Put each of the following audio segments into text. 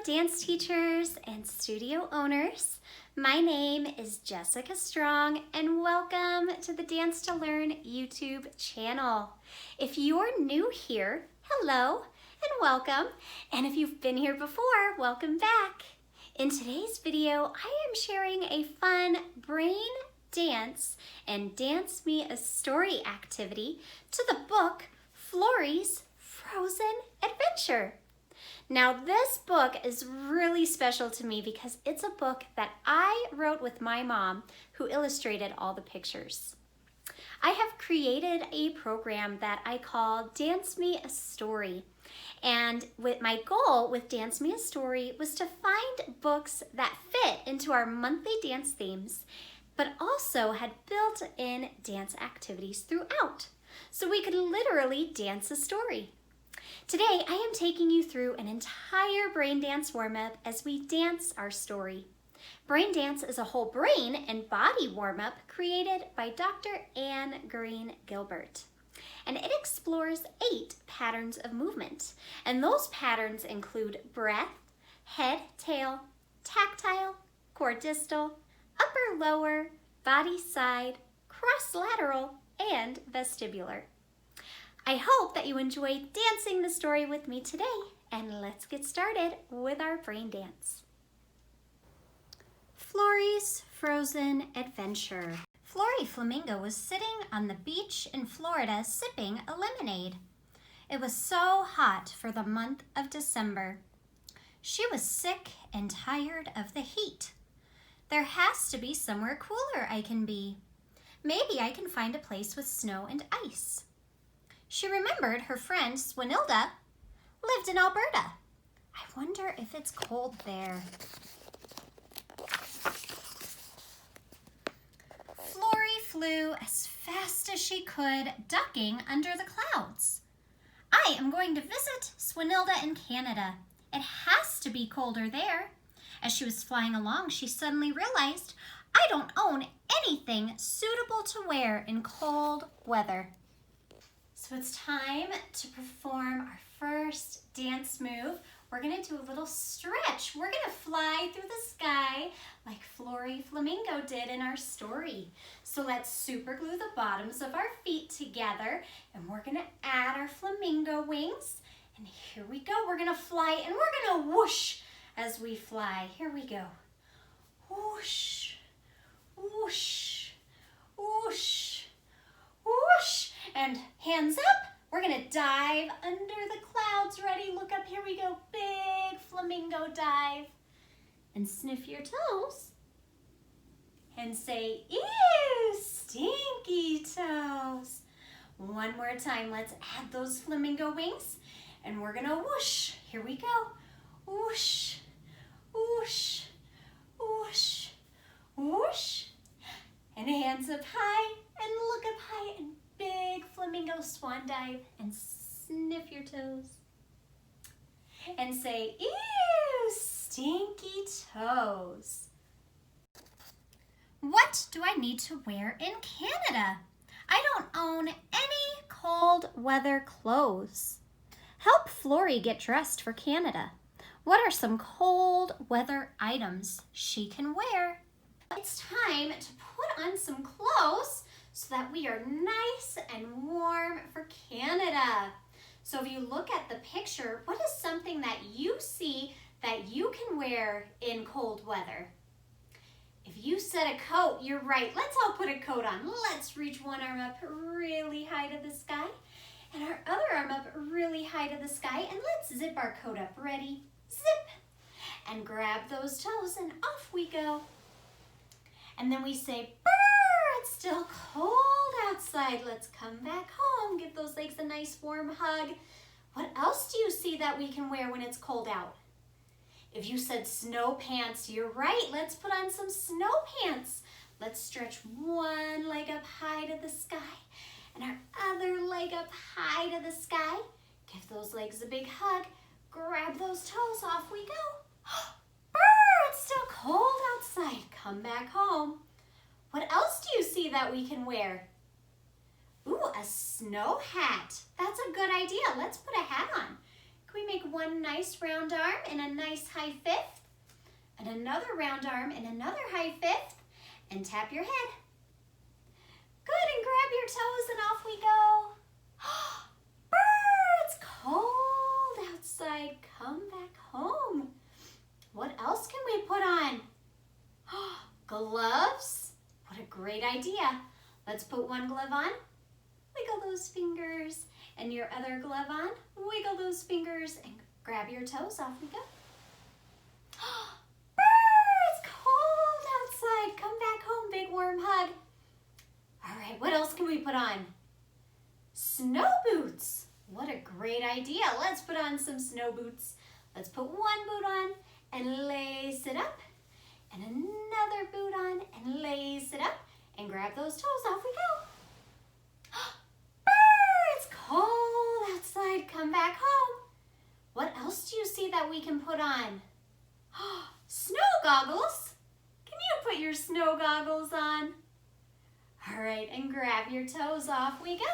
dance teachers and studio owners. My name is Jessica Strong and welcome to the Dance to Learn YouTube channel. If you're new here, hello and welcome. And if you've been here before, welcome back. In today's video, I am sharing a fun brain dance and Dance Me a Story activity to the book Florrie's Frozen Adventure. Now this book is really special to me because it's a book that I wrote with my mom who illustrated all the pictures. I have created a program that I call Dance Me a Story. And my goal with Dance Me a Story was to find books that fit into our monthly dance themes, but also had built-in dance activities throughout, so we could literally dance a story. Today, I am taking you through an entire brain dance warm-up as we dance our story. Brain dance is a whole brain and body warm-up created by Dr. Anne Green Gilbert. And it explores 8 patterns of movement. And those patterns include breath, head, tail, tactile, core distal, upper lower, body side, cross lateral, and vestibular. I hope that you enjoyed dancing the story with me today, and let's get started with our brain dance. Florrie's Frozen Adventure. Florrie Flamingo was sitting on the beach in Florida sipping a lemonade. It was so hot for the month of December. She was sick and tired of the heat. There has to be somewhere cooler I can be. Maybe I can find a place with snow and ice. She remembered her friend Swinilda lived in Alberta. I wonder if it's cold there. Florrie flew as fast as she could, ducking under the clouds. I am going to visit Swinilda in Canada. It has to be colder there. As she was flying along, she suddenly realized, I don't own anything suitable to wear in cold weather. So it's time to perform our first dance move. We're gonna do a little stretch. We're gonna fly through the sky like Florrie Flamingo did in our story. So let's super glue the bottoms of our feet together and we're gonna add our flamingo wings. And here we go, we're gonna fly and we're gonna whoosh as we fly. Here we go. Whoosh, whoosh, whoosh, whoosh. And hands up, we're gonna dive under the clouds. Ready? Look up, here we go. Big flamingo dive. And sniff your toes. And say, ew, stinky toes. One more time, let's add those flamingo wings. And we're gonna whoosh. Here we go. Whoosh, whoosh, whoosh, whoosh. And hands up high, and look up high, and big flamingo swan dive, and sniff your toes. And say, ew, stinky toes. What do I need to wear in Canada? I don't own any cold weather clothes. Help Florrie get dressed for Canada. What are some cold weather items she can wear? It's time to put on some clothes so that we are nice and warm for Canada. So if you look at the picture, what is something that you see that you can wear in cold weather? If you said a coat, you're right. Let's all put a coat on. Let's reach one arm up really high to the sky and our other arm up really high to the sky, and let's zip our coat up. Ready? Zip! And grab those toes and off we go. And then we say, brr, it's still cold outside. Let's come back home. Give those legs a nice warm hug. What else do you see that we can wear when it's cold out? If you said snow pants, you're right. Let's put on some snow pants. Let's stretch one leg up high to the sky and our other leg up high to the sky. Give those legs a big hug. Grab those toes, off we go. Brr, it's still cold outside. Come back home. What else do you see that we can wear? Ooh, a snow hat. That's a good idea. Let's put a hat on. Can we make one nice round arm and a nice high fifth? And another round arm and another high fifth. And tap your head. Good, and grab your toes and off we go. Brr, it's cold outside. Come back home. What else can we put on? Gloves. What a great idea. Let's put one glove on. Wiggle those fingers. And your other glove on. Wiggle those fingers and grab your toes. Off we go. It's cold outside. Come back home. Big warm hug. All right, what else can we put on? Snow boots. What a great idea. Let's put on some snow boots. Let's put one boot on and lace it up. And another boot on and lace it up. And grab those toes. Off we go. It's cold outside. Come back home. What else do you see that we can put on? Snow goggles. Can you put your snow goggles on? All right, and grab your toes. Off we go.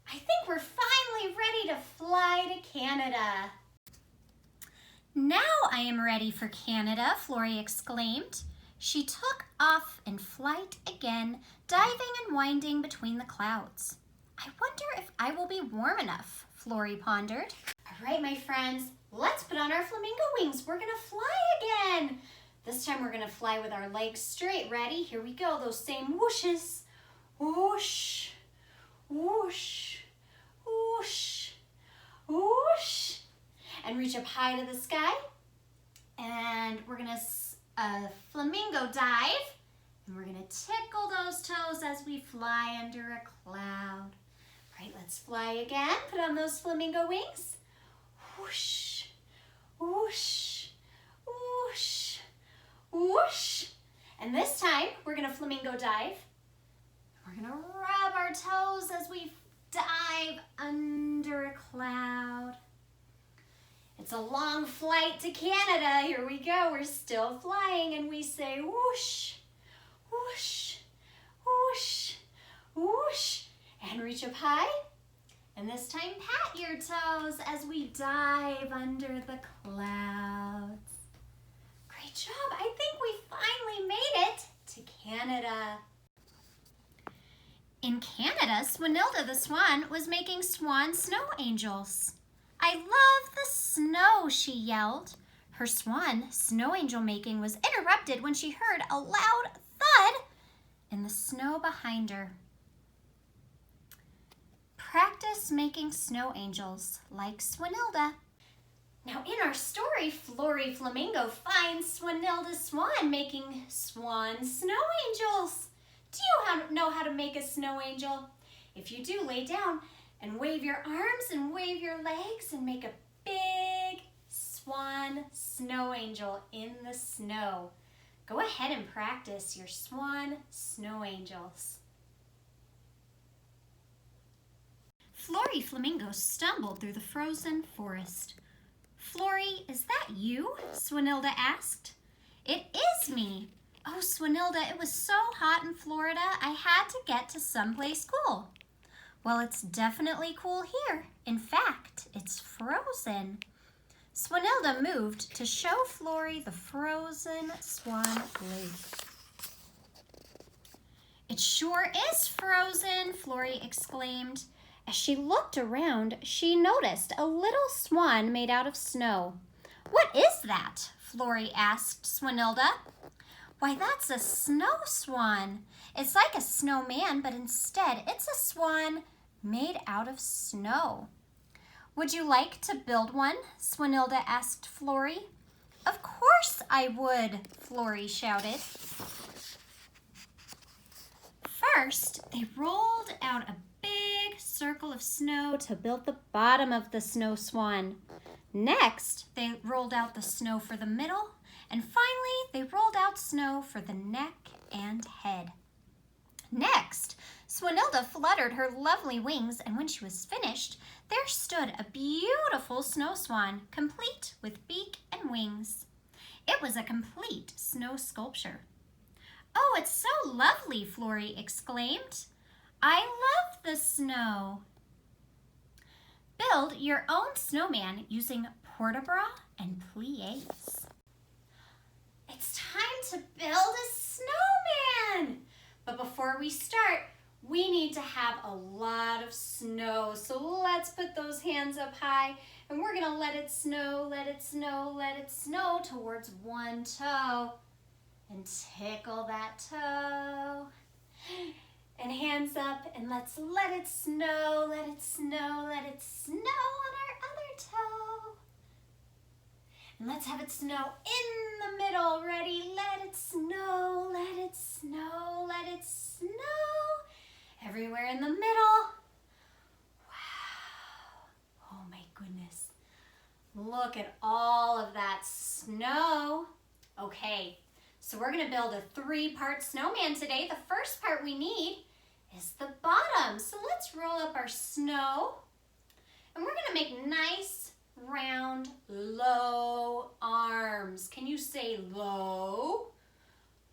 I think we're finally ready to fly to Canada. Now I am ready for Canada, Florrie exclaimed. She took off in flight again, diving and winding between the clouds. I wonder if I will be warm enough, Florrie pondered. All right, my friends, let's put on our flamingo wings. We're gonna fly again. This time we're gonna fly with our legs straight. Ready? Here we go. Those same whooshes. Whoosh, whoosh, whoosh, whoosh. And reach up high to the sky. And we're gonna flamingo dive. And we're gonna tickle those toes as we fly under a cloud. All right, let's fly again. Put on those flamingo wings. Whoosh, whoosh, whoosh, whoosh. And this time, we're gonna flamingo dive. We're gonna rub our toes as we dive under a cloud. It's a long flight to Canada. Here we go. We're still flying and we say whoosh, whoosh, whoosh, whoosh. And reach up high. And this time pat your toes as we dive under the clouds. Great job. I think we finally made it to Canada. In Canada, Swanilda the swan was making swan snow angels. I love the snow, she yelled. Her swan snow angel making was interrupted when she heard a loud thud in the snow behind her. Practice making snow angels like Swanilda. Now in our story, Florrie Flamingo finds Swanilda Swan making swan snow angels. Do you know how to make a snow angel? If you do, lay down and wave your arms and wave your legs and make a big swan snow angel in the snow. Go ahead and practice your swan snow angels. Florrie Flamingo stumbled through the frozen forest. Florrie, is that you? Swanilda asked. It is me. Oh, Swanilda, it was so hot in Florida, I had to get to someplace cool. Well, it's definitely cool here. In fact, it's frozen. Swanilda moved to show Florrie the frozen swan lake. It sure is frozen, Florrie exclaimed. As she looked around, she noticed a little swan made out of snow. What is that? Florrie asked Swanilda. Why, that's a snow swan. It's like a snowman, but instead it's a swan made out of snow. Would you like to build one? Swanilda asked Florrie. Of course I would, Florrie shouted. First, they rolled out a big circle of snow to build the bottom of the snow swan. Next, they rolled out the snow for the middle, and finally, they rolled out snow for the neck and head. Next, Swanilda fluttered her lovely wings, and when she was finished, there stood a beautiful snow swan, complete with beak and wings. It was a complete snow sculpture. Oh, it's so lovely, Florrie exclaimed. I love the snow. build your own snowman using porte-bras and pliés. It's time to build a snowman! But before we start, we need to have a lot of snow. So let's put those hands up high and we're gonna let it snow, let it snow, let it snow towards one toe. And tickle that toe. And hands up and let's let it snow, let it snow, let it snow on our other toe. And let's have it snow in the middle. Ready? Let it snow, let it snow, let it snow. Everywhere in the middle. Wow. Oh my goodness. Look at all of that snow. Okay, so we're gonna build a 3-part snowman today. The first part we need is the bottom. So let's roll up our snow and we're gonna make nice, round, low arms. Can you say low?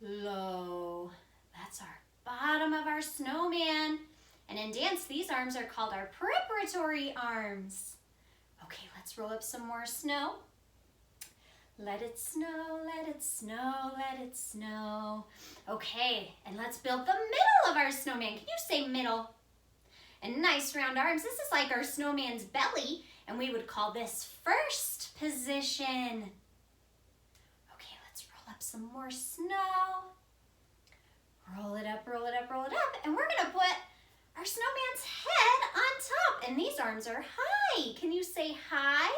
Low. That's our bottom of our snowman. And in dance, these arms are called our preparatory arms. Okay, let's roll up some more snow. Let it snow, let it snow, let it snow. Okay, and let's build the middle of our snowman. Can you say middle? And nice round arms. This is like our snowman's belly, and we would call this first position. Okay, let's roll up some more snow. Roll it up, roll it up, roll it up, and we're gonna put our snowman's head on top, and these arms are high. Can you say high?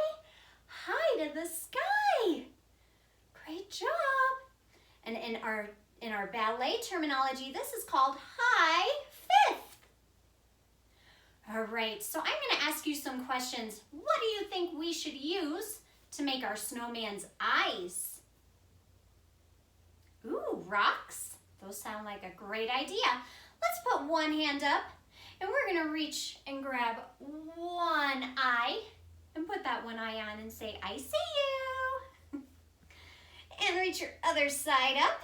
High to the sky. Great job. And in our ballet terminology, this is called high fifth. All right, so I'm gonna ask you some questions. What do you think we should use to make our snowman's eyes? Ooh, rocks. Those sound like a great idea. Let's put one hand up and we're gonna reach and grab one eye and put that one eye on and say, I see you. And reach your other side up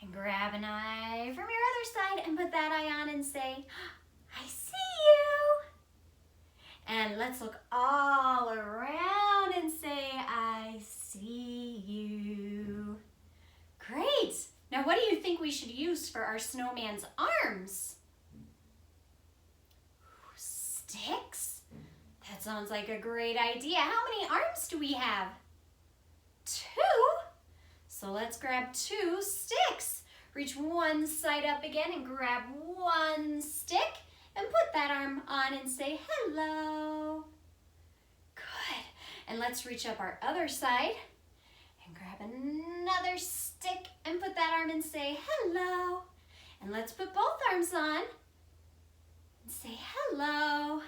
and grab an eye from your other side and put that eye on and say, I see you. And let's look all around and say, I see you. Great. Now what do you think we should use for our snowman's arms? Sticks? That sounds like a great idea. How many arms do we have? 2. So let's grab 2 sticks. Reach one side up again and grab one stick and put that arm on and say hello. Good. And let's reach up our other side and grab another stick and put that arm and say hello. And let's put both arms on and say hello.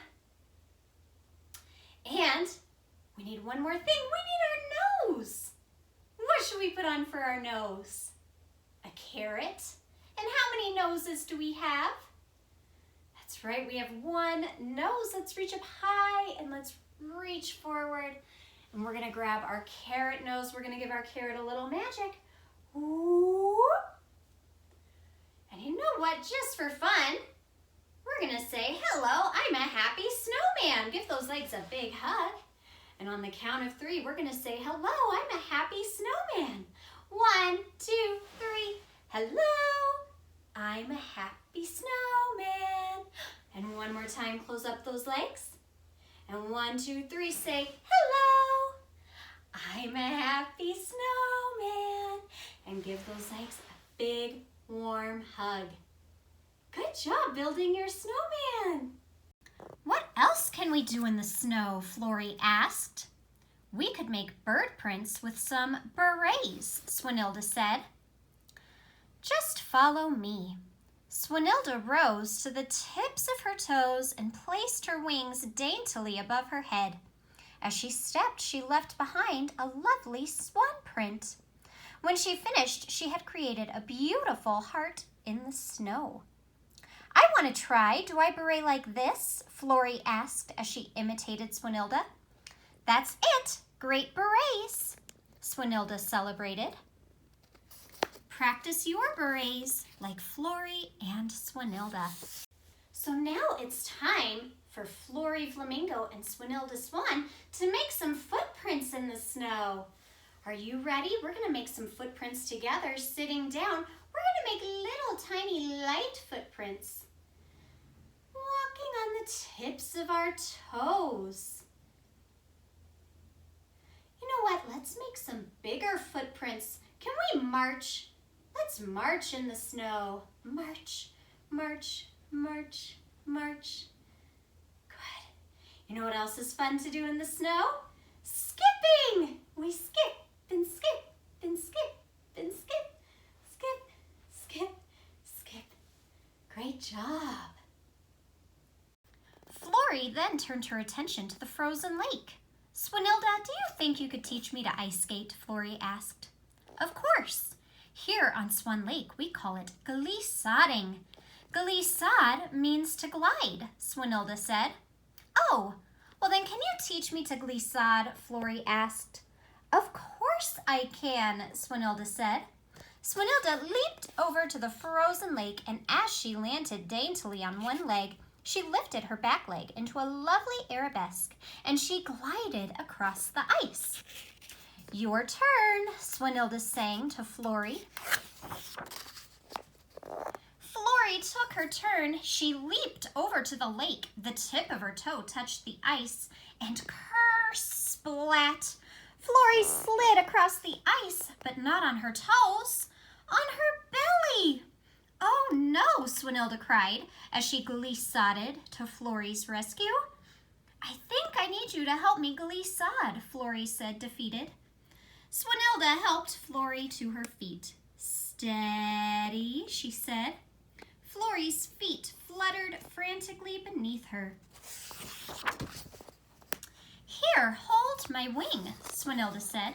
And we need one more thing. We need our nose. What should we put on for our nose? A carrot. And how many noses do we have? That's right, we have one nose. Let's reach up high and let's reach forward. And we're gonna grab our carrot nose. We're gonna give our carrot a little magic. Whoop. And you know what, just for fun, we're gonna say, hello, I'm a happy snowman. Give those legs a big hug. And on the count of 3, we're gonna say, hello, I'm a happy snowman. 1, 2, 3, hello, I'm a happy snowman. And one more time, close up those legs. And 1, 2, 3, say, hello, I'm a happy snowman. And give those legs a big, warm hug. Good job building your snowman. What else can we do in the snow? Florrie asked. We could make bird prints with some berets, Swanilda said. Just follow me. Swanilda rose to the tips of her toes and placed her wings daintily above her head. As she stepped, she left behind a lovely swan print. When she finished, she had created a beautiful heart in the snow. I want to try. Do I beret like this? Florrie asked as she imitated Swanilda. That's it. Great berets, Swanilda celebrated. Practice your berets like Florrie and Swanilda. So now it's time for Florrie Flamingo and Swinilda Swan to make some footprints in the snow. Are you ready? We're going to make some footprints together sitting down. We're going to make little tiny light footprints. Walking on the tips of our toes. You know what? Let's make some bigger footprints. Can we march? Let's march in the snow. March, march, march, march. Good. You know what else is fun to do in the snow? Skipping. We skip and skip and skip and skip, skip, skip, skip. Great job. Florrie then turned her attention to the frozen lake. Swinilda, do you think you could teach me to ice skate? Florrie asked. Of course. Here on Swan Lake, we call it glissading. Glissade means to glide, Swinilda said. Oh, well then can you teach me to glissade? Florrie asked. Of course I can, Swinilda said. Swinilda leaped over to the frozen lake, and as she landed daintily on one leg, she lifted her back leg into a lovely arabesque, and she glided across the ice. Your turn, Swinilda sang to Florrie. Florrie took her turn. She leaped over to the lake. The tip of her toe touched the ice, and splat. Florrie slid across the ice, but not on her toes, on her belly. Oh no, Swinilda cried as she glissaded to Florrie's rescue. I think I need you to help me glissade, Florrie said, defeated. Swinilda helped Florrie to her feet. Steady, she said. Florrie's feet fluttered frantically beneath her. Here, hold my wing, Swinilda said.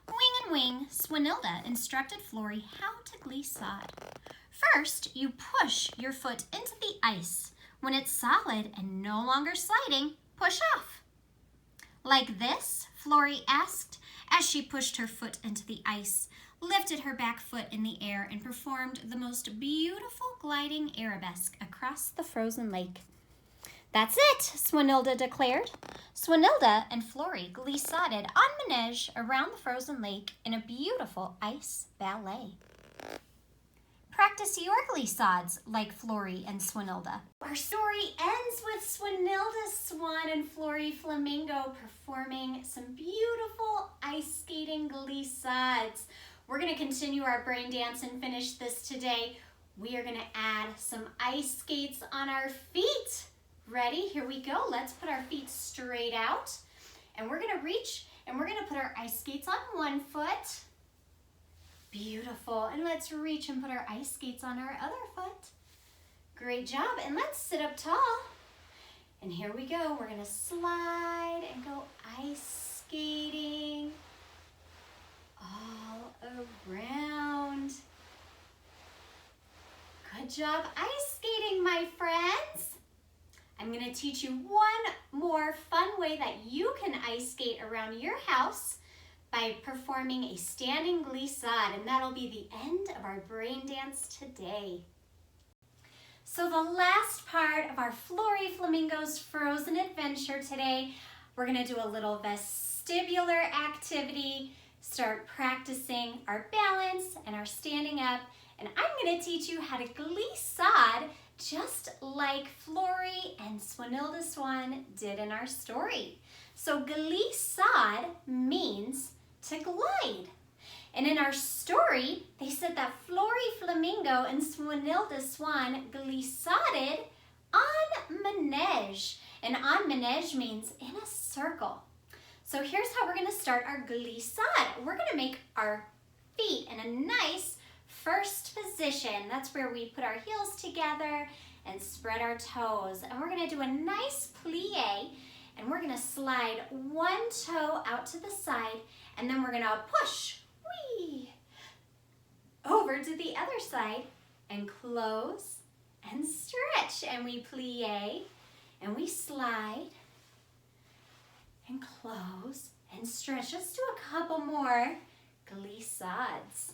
Wing and wing, Swinilda instructed Florrie how to glissade. First, you push your foot into the ice. When it's solid and no longer sliding, push off. Like this? Florrie asked as she pushed her foot into the ice, lifted her back foot in the air, and performed the most beautiful gliding arabesque across the frozen lake. That's it, Swinilda declared. Swinilda and Florrie glissaded en manège around the frozen lake in a beautiful ice ballet. Practice your glissades like Florrie and Swinilda. Our story ends with Swinilda Swan and Florrie Flamingo performing some beautiful ice skating glissades. We're going to continue our brain dance and finish this today. We are going to add some ice skates on our feet. Ready? Here we go. Let's put our feet straight out. And we're going to reach and we're going to put our ice skates on one foot. Beautiful. And let's reach and put our ice skates on our other foot. Great job. And let's sit up tall. And here we go. We're going to slide and go ice skating all around. Good job ice skating, my friends. I'm going to teach you one more fun way that you can ice skate around your house by performing a standing glissade, and that'll be the end of our brain dance today. So the last part of our Florrie Flamingo's Frozen Adventure today, we're going to do a little vestibular activity, start practicing our balance and our standing up, and I'm going to teach you how to glissade just like Florrie and Swinilda Swan did in our story. So glissade means to glide. And in our story, they said that Florrie Flamingo and Swinilda Swan glissaded en manège. And en manège means in a circle. So here's how we're going to start our glissade. We're going to make our feet in a nice first position. That's where we put our heels together and spread our toes. And we're going to do a nice plie. And we're going to slide one toe out to the side, and then we're going to push, whee, over to the other side, and close and stretch. And we plie, and we slide, and close and stretch. Let's do a couple more glissades.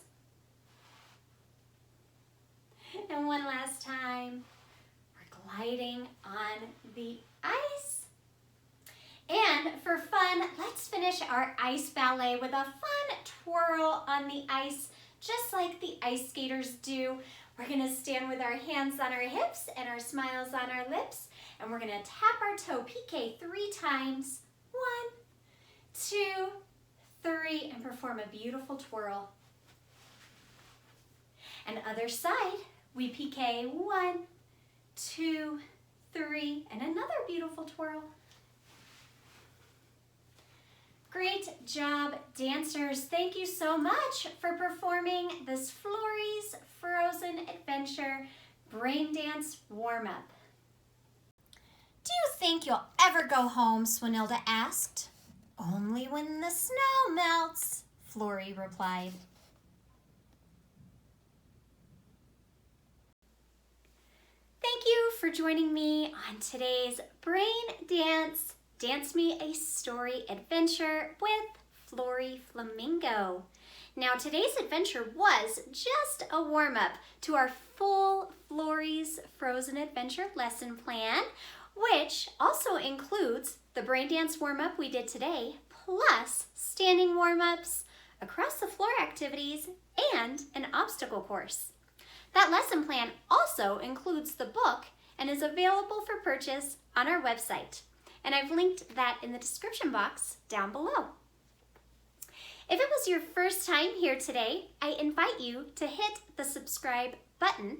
And one last time. Gliding en the ice. And for fun, let's finish our ice ballet with a fun twirl on the ice, just like the ice skaters do. We're gonna stand with our hands on our hips and our smiles on our lips, and we're gonna tap our toe PK 3 times. 1, 2, 3, and perform a beautiful twirl. And other side, we PK 1, 2, 3, and another beautiful twirl. Great job, dancers. Thank you so much for performing this Florrie's Frozen Adventure Brain Dance Warm-Up. Do you think you'll ever go home? Swanilda asked. Only when the snow melts, Florrie replied. Thank you for joining me on today's Brain Dance Dance Me a Story adventure with Florrie Flamingo. Now today's adventure was just a warm-up to our full Florrie's Frozen Adventure lesson plan, which also includes the brain dance warm-up we did today, plus standing warm-ups, across the floor activities, and an obstacle course. That lesson plan also includes the book and is available for purchase on our website. And I've linked that in the description box down below. If it was your first time here today, I invite you to hit the subscribe button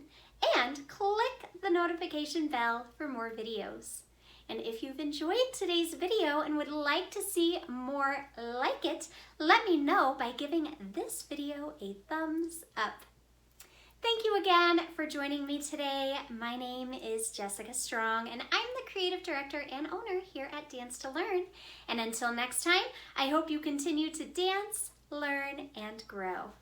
and click the notification bell for more videos. And if you've enjoyed today's video and would like to see more like it, let me know by giving this video a thumbs up. Thank you again for joining me today. My name is Jessica Strong, and I'm the creative director and owner here at Dance to Learn. And until next time, I hope you continue to dance, learn, and grow.